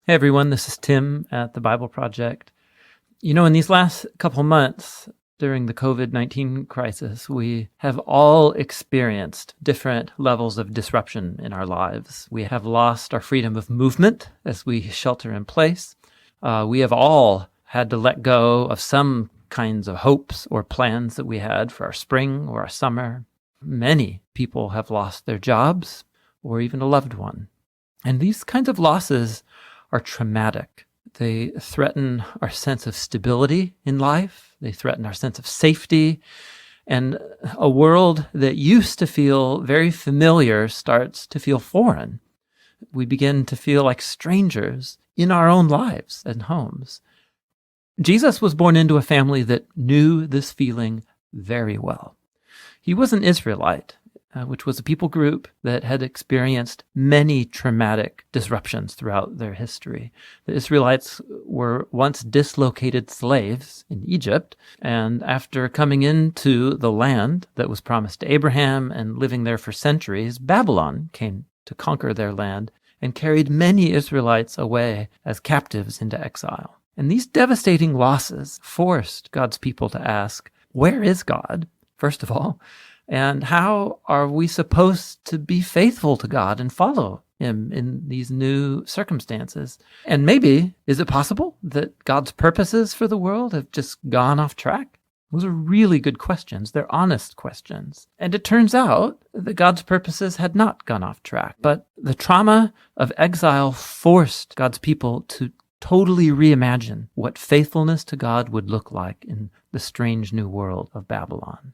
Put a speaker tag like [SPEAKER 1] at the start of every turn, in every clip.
[SPEAKER 1] Hey everyone, this is Tim at the Bible Project. In these last couple months during the COVID-19 crisis, we have all experienced different levels of disruption in our lives. We have lost our freedom of movement as we shelter in place. We have all had to let go of some kinds of hopes or plans that we had for our spring or our summer. Many people have lost their jobs or even a loved one. And these kinds of losses are traumatic. They threaten our sense of stability in life. They threaten our sense of safety. And a world that used to feel very familiar starts to feel foreign. We begin to feel like strangers in our own lives and homes. Jesus was born into a family that knew this feeling very well. He was an Israelite, which was a people group that had experienced many traumatic disruptions throughout their history. The Israelites were once dislocated slaves in Egypt, and after coming into the land that was promised to Abraham and living there for centuries, Babylon came to conquer their land and carried many Israelites away as captives into exile. And these devastating losses forced God's people to ask, where is God, first of all? And how are we supposed to be faithful to God and follow Him in these new circumstances? And maybe, is it possible that God's purposes for the world have just gone off track? Those are really good questions. They're honest questions. And it turns out that God's purposes had not gone off track. But the trauma of exile forced God's people to totally reimagine what faithfulness to God would look like in the strange new world of Babylon.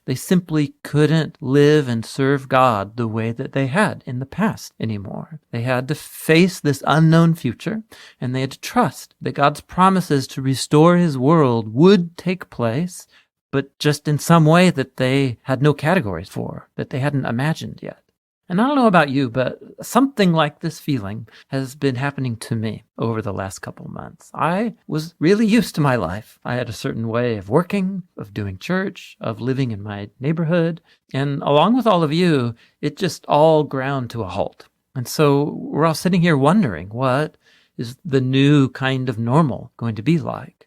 [SPEAKER 1] They simply couldn't live and serve God the way that they had in the past anymore. They had to face this unknown future, and they had to trust that God's promises to restore His world would take place, but just in some way that they had no categories for, that they hadn't imagined yet. And I don't know about you, but something like this feeling has been happening to me over the last couple months. I was really used to my life. I had a certain way of working, of doing church, of living in my neighborhood. And along with all of you, it just all ground to a halt. And so we're all sitting here wondering, what is the new kind of normal going to be like?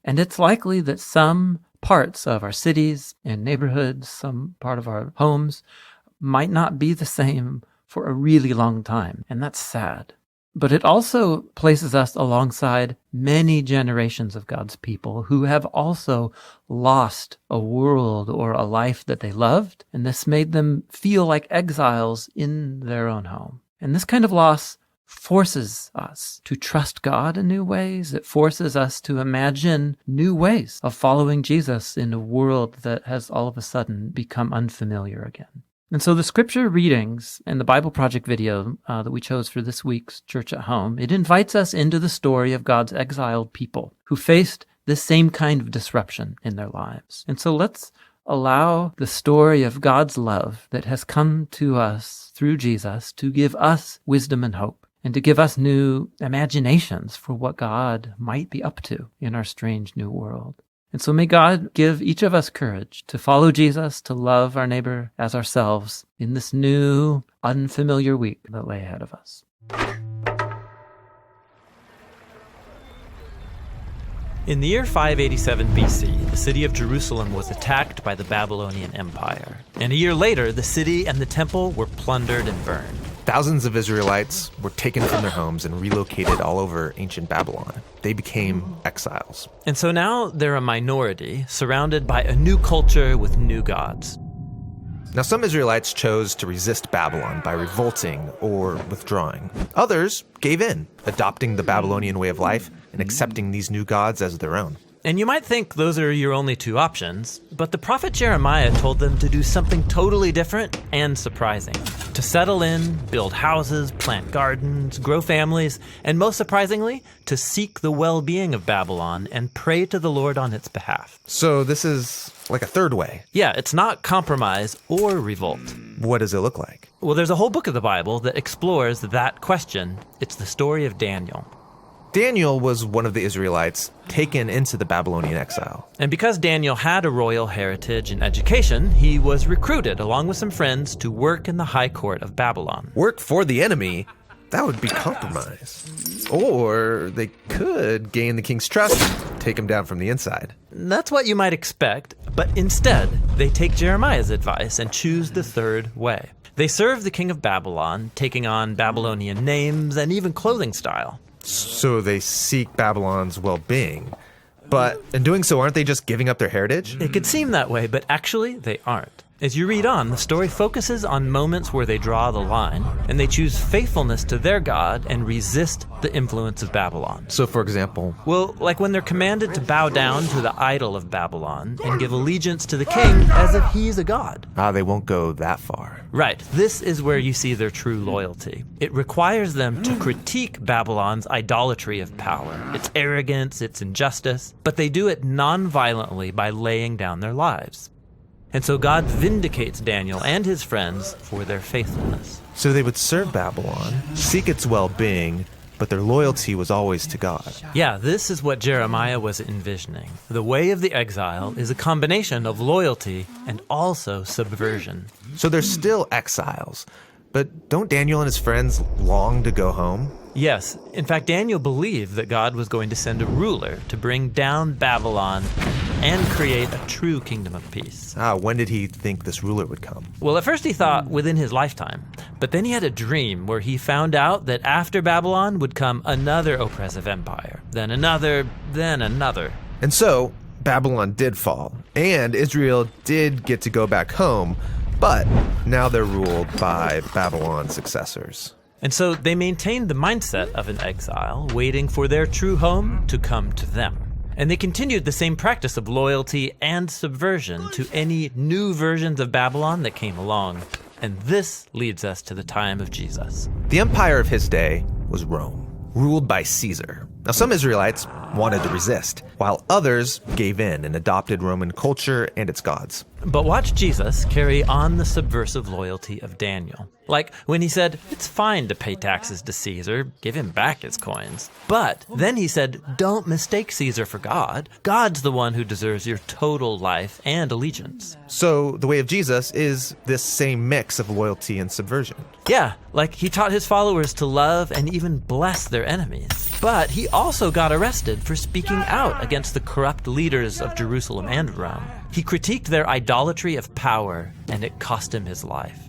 [SPEAKER 1] And it's likely that some parts of our cities and neighborhoods, some part of our homes, might not be the same for a really long time, and that's sad. But it also places us alongside many generations of God's people who have also lost a world or a life that they loved, and this made them feel like exiles in their own home. And this kind of loss forces us to trust God in new ways. It forces us to imagine new ways of following Jesus in a world that has all of a sudden become unfamiliar again. And so the scripture readings and the Bible Project video that we chose for this week's Church at Home, it invites us into the story of God's exiled people who faced this same kind of disruption in their lives. And so let's allow the story of God's love that has come to us through Jesus to give us wisdom and hope, and to give us new imaginations for what God might be up to in our strange new world. And so may God give each of us courage to follow Jesus, to love our neighbor as ourselves in this new, unfamiliar week that lay ahead of us.
[SPEAKER 2] In the year 587 BC, the city of Jerusalem was attacked by the Babylonian Empire. And a year later, the city and the temple were plundered and burned.
[SPEAKER 3] Thousands of Israelites were taken from their homes and relocated all over ancient Babylon. They became exiles.
[SPEAKER 2] And so now they're a minority, surrounded by a new culture with new gods.
[SPEAKER 3] Now, some Israelites chose to resist Babylon by revolting or withdrawing. Others gave in, adopting the Babylonian way of life and accepting these new gods as their own.
[SPEAKER 2] And you might think those are your only two options, but the prophet Jeremiah told them to do something totally different and surprising. To settle in, build houses, plant gardens, grow families, and most surprisingly, to seek the well-being of Babylon and pray to the Lord on its behalf.
[SPEAKER 3] So this is like a third way.
[SPEAKER 2] Yeah, it's not compromise or revolt.
[SPEAKER 3] What does it look like?
[SPEAKER 2] Well, there's a whole book of the Bible that explores that question. It's the story of Daniel.
[SPEAKER 3] Daniel was one of the Israelites taken into the Babylonian exile.
[SPEAKER 2] And because Daniel had a royal heritage and education, he was recruited along with some friends to work in the high court of Babylon.
[SPEAKER 3] Work for the enemy? that would be compromise. Or they could gain the king's trust and take him down from the inside.
[SPEAKER 2] That's what you might expect, but instead, they take Jeremiah's advice and choose the third way. They serve the king of Babylon, taking on Babylonian names and even clothing style.
[SPEAKER 3] So they seek Babylon's well-being. But in doing so, aren't they just giving up their heritage?
[SPEAKER 2] It could seem that way, but actually they aren't. As you read on, the story focuses on moments where they draw the line, and they choose faithfulness to their God and resist the influence of Babylon.
[SPEAKER 3] So, for example,
[SPEAKER 2] Well, like when they're commanded to bow down to the idol of Babylon and give allegiance to the king as if he's a god.
[SPEAKER 3] they won't go that far.
[SPEAKER 2] Right, this is where you see their true loyalty. It requires them to critique Babylon's idolatry of power, its arrogance, its injustice, but they do it non-violently by laying down their lives. And so God vindicates Daniel and his friends for their faithfulness.
[SPEAKER 3] So they would serve Babylon, seek its well-being, but their loyalty was always to God.
[SPEAKER 2] Yeah, this is what Jeremiah was envisioning. The way of the exile is a combination of loyalty and also subversion.
[SPEAKER 3] So they're still exiles. But don't Daniel and his friends long to go home?
[SPEAKER 2] Yes, in fact, Daniel believed that God was going to send a ruler to bring down Babylon and create a true kingdom of peace.
[SPEAKER 3] When did he think this ruler would come?
[SPEAKER 2] Well, at first he thought within his lifetime, but then he had a dream where he found out that after Babylon would come another oppressive empire, then another, then another.
[SPEAKER 3] And so, Babylon did fall, and Israel did get to go back home, but now they're ruled by Babylon's successors.
[SPEAKER 2] And so they maintained the mindset of an exile, waiting for their true home to come to them. And they continued the same practice of loyalty and subversion to any new versions of Babylon that came along. And this leads us to the time of Jesus.
[SPEAKER 3] The empire of his day was Rome, ruled by Caesar. Now, some Israelites wanted to resist, while others gave in and adopted Roman culture and its gods.
[SPEAKER 2] But watch Jesus carry on the subversive loyalty of Daniel. Like when he said, it's fine to pay taxes to Caesar, give him back his coins. But then he said, don't mistake Caesar for God. God's the one who deserves your total life and allegiance.
[SPEAKER 3] So the way of Jesus is this same mix of loyalty and subversion.
[SPEAKER 2] Yeah, like he taught his followers to love and even bless their enemies. But he also got arrested for speaking out against the corrupt leaders of Jerusalem and Rome. He critiqued their idolatry of power, and it cost him his life.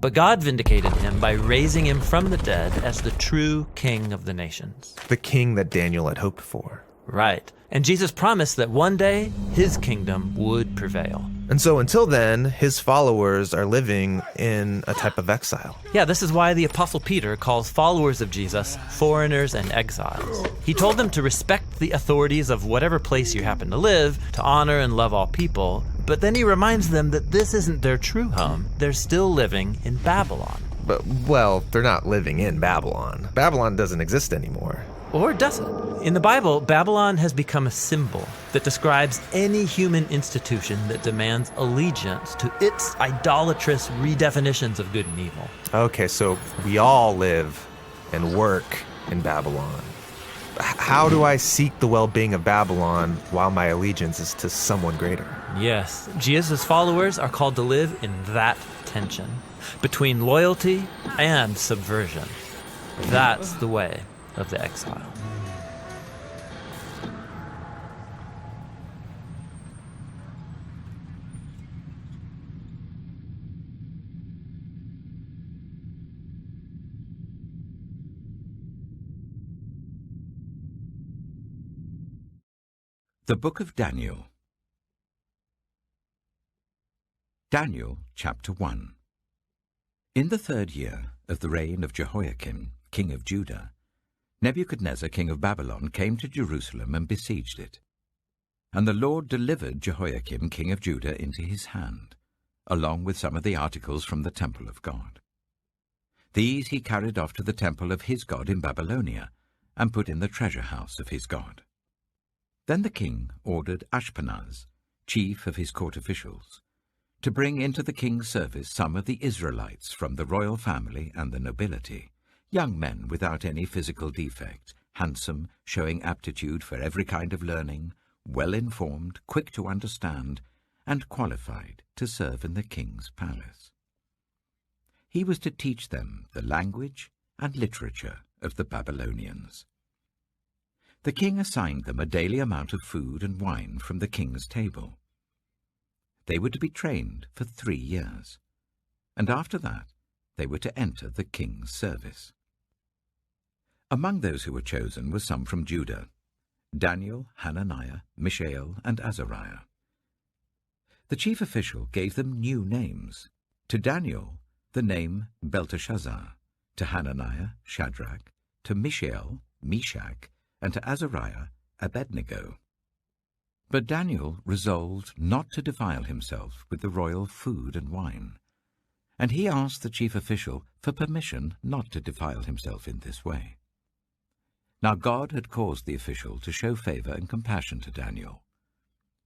[SPEAKER 2] But God vindicated him by raising him from the dead as the true king of the nations.
[SPEAKER 3] The king that Daniel had hoped for.
[SPEAKER 2] Right. And Jesus promised that one day his kingdom would prevail.
[SPEAKER 3] And so until then, his followers are living in a type of exile.
[SPEAKER 2] Yeah, this is why the Apostle Peter calls followers of Jesus foreigners and exiles. He told them to respect the authorities of whatever place you happen to live, to honor and love all people, but then he reminds them that this isn't their true home. They're still living in Babylon.
[SPEAKER 3] But, well, they're not living in Babylon. Babylon doesn't exist anymore.
[SPEAKER 2] Or does it? In the Bible, Babylon has become a symbol that describes any human institution that demands allegiance to its idolatrous redefinitions of good and evil.
[SPEAKER 3] Okay, so we all live and work in Babylon. How do I seek the well-being of Babylon while my allegiance is to someone greater?
[SPEAKER 2] Yes, Jesus' followers are called to live in that tension between loyalty and subversion. That's the way of the exile.
[SPEAKER 4] The Book of Daniel. Daniel, chapter 1. In the 3rd year of the reign of Jehoiakim, king of Judah, Nebuchadnezzar, king of Babylon, came to Jerusalem and besieged it. And the Lord delivered Jehoiakim, king of Judah, into his hand, along with some of the articles from the temple of God. These he carried off to the temple of his God in Babylonia, and put in the treasure house of his God. Then the king ordered Ashpenaz, chief of his court officials, to bring into the king's service some of the Israelites from the royal family and the nobility, young men without any physical defect, handsome, showing aptitude for every kind of learning, well-informed, quick to understand, and qualified to serve in the king's palace. He was to teach them the language, and literature of the Babylonians. The king assigned them a daily amount of food and wine from the king's table. They were to be trained for 3 years, and after that they were to enter the king's service. Among those who were chosen were some from Judah: Daniel, Hananiah, Mishael, and Azariah. The chief official gave them new names. To Daniel, the name Belteshazzar; to Hananiah, Shadrach; to Mishael, Meshach; and to Azariah, Abednego. But Daniel resolved not to defile himself with the royal food and wine, and he asked the chief official for permission not to defile himself in this way. Now God had caused the official to show favor and compassion to Daniel.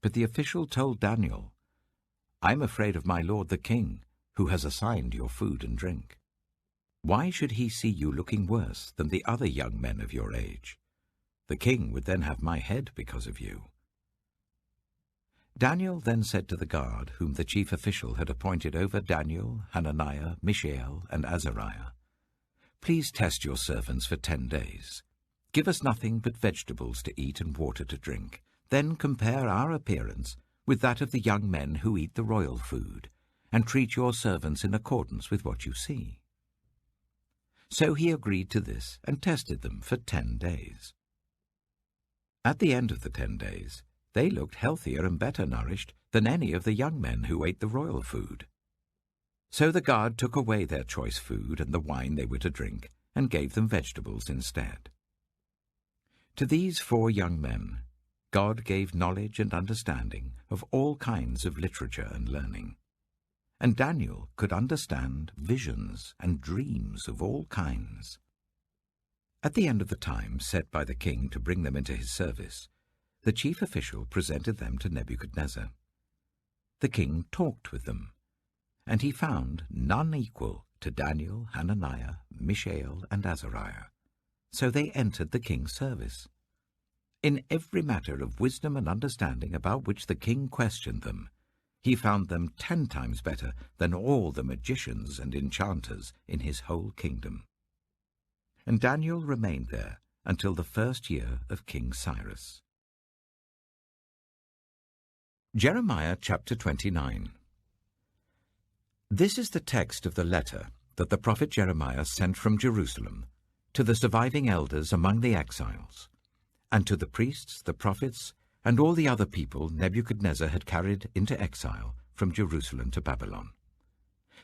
[SPEAKER 4] But the official told Daniel, "I'm afraid of my lord the king, who has assigned your food and drink. Why should he see you looking worse than the other young men of your age? The king would then have my head because of you." Daniel then said to the guard, whom the chief official had appointed over Daniel, Hananiah, Mishael, and Azariah, "Please test your servants for 10 days. Give us nothing but vegetables to eat and water to drink. Then compare our appearance with that of the young men who eat the royal food, and treat your servants in accordance with what you see." So he agreed to this and tested them for 10 days. At the end of the 10 days, they looked healthier and better nourished than any of the young men who ate the royal food. So the guard took away their choice food and the wine they were to drink, and gave them vegetables instead. To these 4 young men, God gave knowledge and understanding of all kinds of literature and learning. And Daniel could understand visions and dreams of all kinds. At the end of the time set by the king to bring them into his service, the chief official presented them to Nebuchadnezzar. The king talked with them, and he found none equal to Daniel, Hananiah, Mishael, and Azariah. So they entered the king's service. In every matter of wisdom and understanding about which the king questioned them, he found them 10 times better than all the magicians and enchanters in his whole kingdom. And Daniel remained there until the 1st year of King Cyrus. Jeremiah chapter 29. This is the text of the letter that the prophet Jeremiah sent from Jerusalem to the surviving elders among the exiles, and to the priests, the prophets, and all the other people Nebuchadnezzar had carried into exile from Jerusalem to Babylon.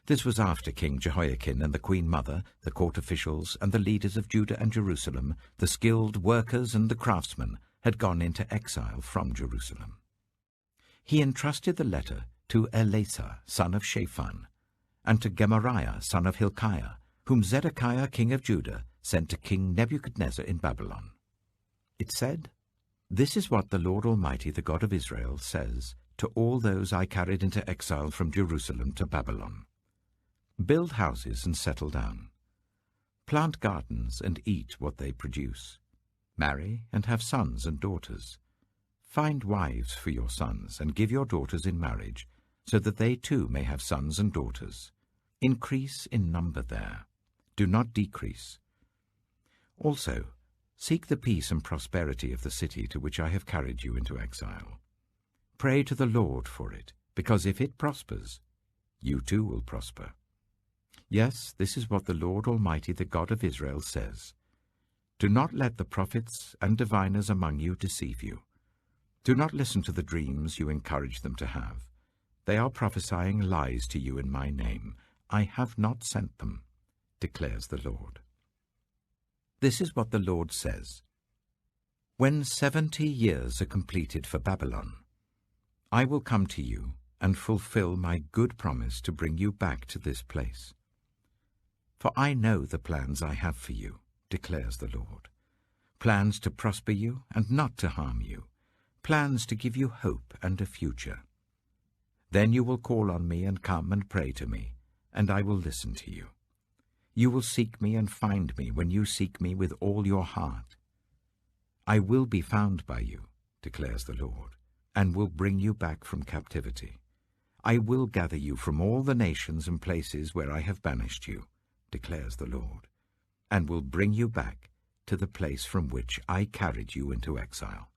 [SPEAKER 4] This was after King Jehoiakim and the Queen Mother, the court officials, and the leaders of Judah and Jerusalem, the skilled workers and the craftsmen, had gone into exile from Jerusalem. He entrusted the letter to Elasah, son of Shaphan, and to Gemariah, son of Hilkiah, whom Zedekiah, king of Judah, sent to King Nebuchadnezzar in Babylon. It said, "This is what the Lord Almighty, the God of Israel, says to all those I carried into exile from Jerusalem to Babylon. Build houses and settle down. Plant gardens and eat what they produce. Marry and have sons and daughters. Find wives for your sons and give your daughters in marriage, so that they too may have sons and daughters. Increase in number there. Do not decrease. Also, seek the peace and prosperity of the city to which I have carried you into exile. Pray to the Lord for it, because if it prospers, you too will prosper. Yes, this is what the Lord Almighty, the God of Israel, says. Do not let the prophets and diviners among you deceive you. Do not listen to the dreams you encourage them to have. They are prophesying lies to you in my name. I have not sent them, declares the Lord. This is what the Lord says. When 70 years are completed for Babylon, I will come to you and fulfill my good promise to bring you back to this place. For I know the plans I have for you, declares the Lord. Plans to prosper you and not to harm you. Plans to give you hope and a future. Then you will call on me and come and pray to me, and I will listen to you. You will seek me and find me when you seek me with all your heart. I will be found by you, declares the Lord, and will bring you back from captivity. I will gather you from all the nations and places where I have banished you, declares the Lord. and will bring you back to the place from which I carried you into exile.